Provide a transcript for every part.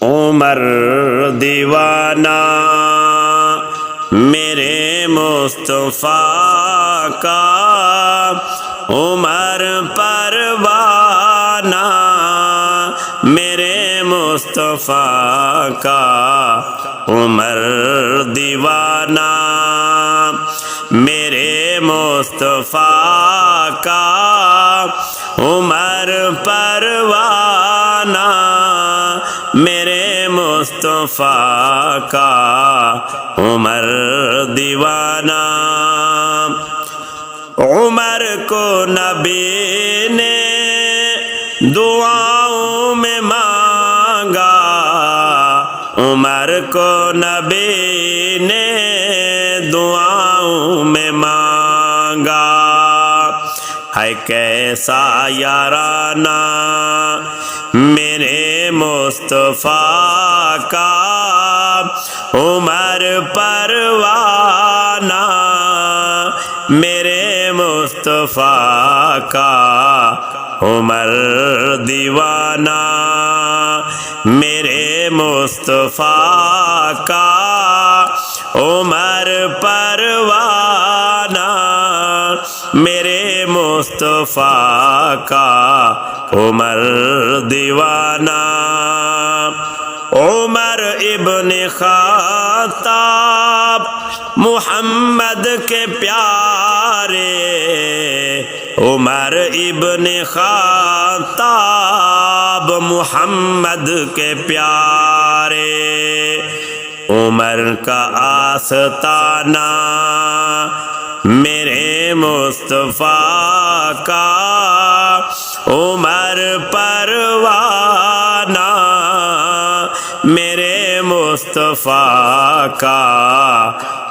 عمر دیوانہ میرے مصطفیٰ کا، عمر پروانہ میرے مصطفیٰ کا، عمر دیوانہ میرے مصطفیٰ کا، عمر پروانہ میرے مصطفیٰ کا، عمر دیوانہ۔ عمر کو نبی نے دعاؤں میں مانگا، عمر کو نبی نے دعاؤں میں مانگا، ہے کیسا یارانہ میرے مصطفیٰ کا، عمر پروانہ میرے مصطفیٰ کا، عمر دیوانہ میرے مصطفیٰ کا، عمر پروانہ میرے مصطفیٰ کا، عمر دیوانہ۔ عمر ابن خطاب محمد کے پیارے، عمر ابن خطاب محمد کے پیارے، عمر کا آستانہ میرے مصطفیٰ کا، عمر پروانہ میرے مصطفیٰ کا،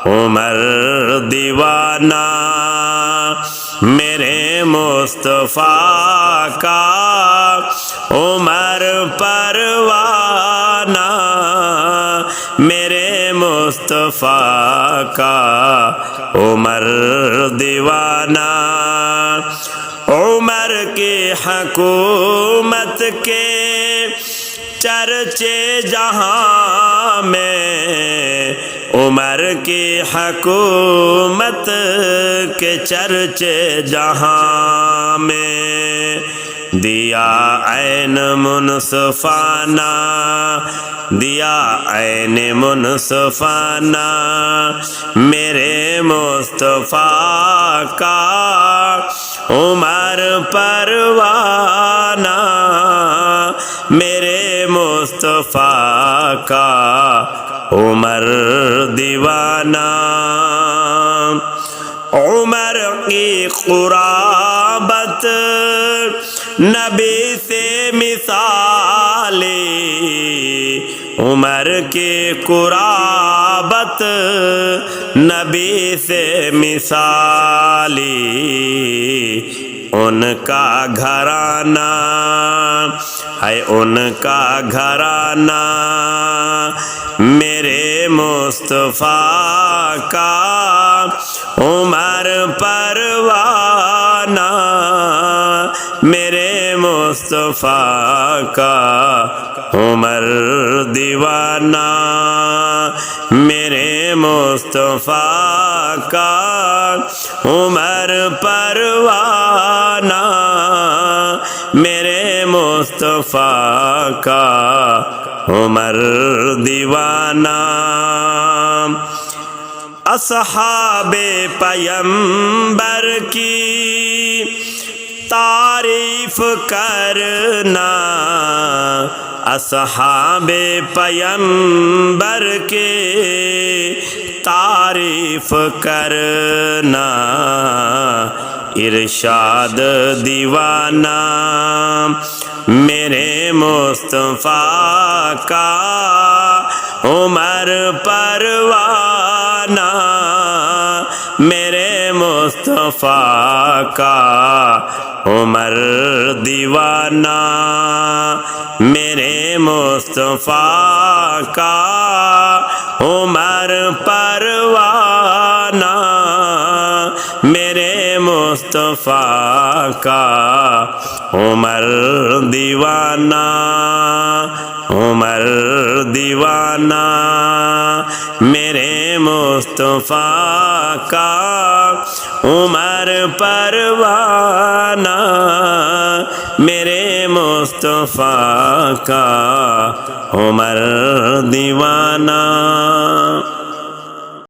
عمر دیوانہ میرے مصطفیٰ کا، عمر پروانہ میرے مصطفیٰ کا، عمر دیوانہ۔ عمر کی حکومت کے چرچے جہاں میں، عمر کی حکومت کے چرچے جہاں میں، دیا عین منصفانہ، دیا عین منصفانہ میرے مصطفیٰ کا، عمر پروانہ میرے مصطفیٰ کا، عمر دیوانہ۔ عمر کی قرابت نبی سے مثالی، عمر کی قرابت نبی سے مثالی، ان کا گھرانہ ہے ان کا گھرانہ میرے مصطفیٰ کا، عمر پروانہ میرے مصطفیٰ کا، عمر دیوانہ میرے مصطفیٰ کا، عمر پروانہ میرے مصطفیٰ کا، عمر دیوانہ۔ اصحاب پیمبر کی تعریف کرنا، اصحاب پیمبر کے تعریف کرنا، ارشاد دیوانہ میرے مصطفیٰ کا، عمر پروانہ میرے مصطفیٰ کا، عمر دیوانہ میرے مصطفیٰ کا، عمر پروانہ میرے مصطفیٰ کا، عمر دیوانہ عمر دیوانہ میرے مصطفیٰ کا عمر پروانہ میرے مصطفیٰ کا عمر دیوانہ